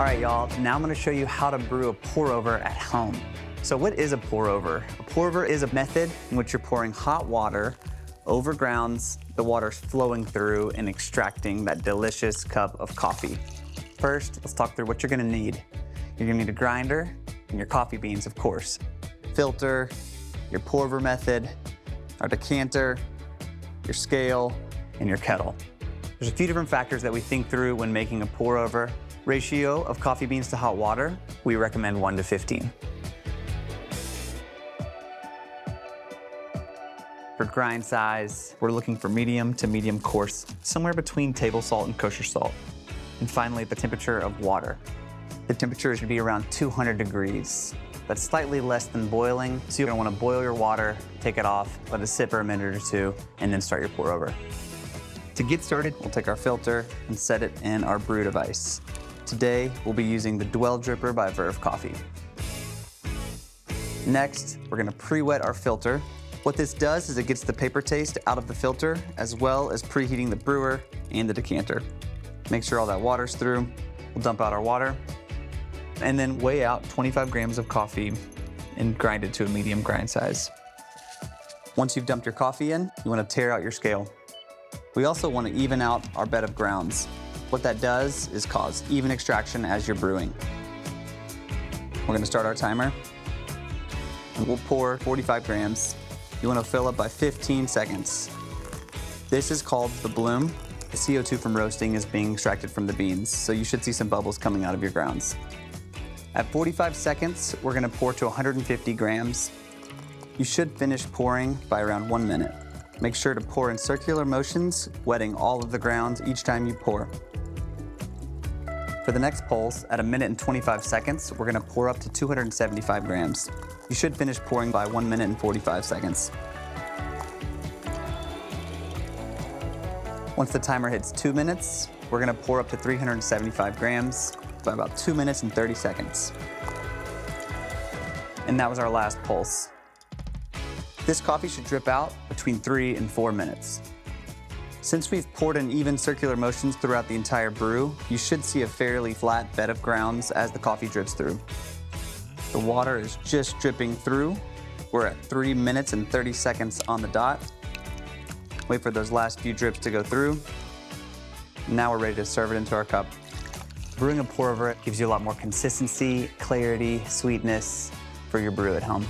right, y'all, now I'm gonna show you how to brew a pour-over at home. So what is a pour-over? A pour-over is a method in which you're pouring hot water over grounds, the water's flowing through and extracting that delicious cup of coffee. First, let's talk through what you're gonna need. You're gonna need a grinder and your coffee beans, of course, filter, your pour-over method, our decanter, your scale, and your kettle. There's a few different factors that we think through when making a pour-over. Ratio of coffee beans to hot water, we recommend 1 to 15. For grind size, we're looking for medium to medium coarse, somewhere between table salt and kosher salt. And finally, the temperature of water. The temperature should be around 200 degrees. That's slightly less than boiling, so you're gonna wanna boil your water, take it off, let it sit for a minute or two, and then start your pour over. To get started, we'll take our filter and set it in our brew device. Today, we'll be using the Dwell Dripper by Verve Coffee. Next, we're gonna pre-wet our filter. What this does is it gets the paper taste out of the filter, as well as preheating the brewer and the decanter. Make sure all that water's through. We'll dump out our water, and then weigh out 25 grams of coffee and grind it to a medium grind size. Once you've dumped your coffee in, you wanna tear out your scale. We also wanna even out our bed of grounds. What that does is cause even extraction as you're brewing. We're gonna start our timer, and we'll pour 45 grams. You wanna fill up by 15 seconds. This is called the bloom. The CO2 from roasting is being extracted from the beans, so you should see some bubbles coming out of your grounds. At 45 seconds, we're gonna pour to 150 grams. You should finish pouring by around 1 minute. Make sure to pour in circular motions, wetting all of the grounds each time you pour. For the next pulse, at 1 minute and 25 seconds, we're gonna pour up to 275 grams. You should finish pouring by 1 minute and 45 seconds. Once the timer hits 2 minutes, we're gonna pour up to 375 grams by about 2 minutes and 30 seconds. And that was our last pulse. This coffee should drip out between 3 and 4 minutes. Since we've poured in even circular motions throughout the entire brew, you should see a fairly flat bed of grounds as the coffee drips through. The water is just dripping through. We're at 3 minutes and 30 seconds on the dot. Wait for those last few drips to go through. Now we're ready to serve it into our cup. Brewing a pour over gives you a lot more consistency, clarity, sweetness for your brew at home.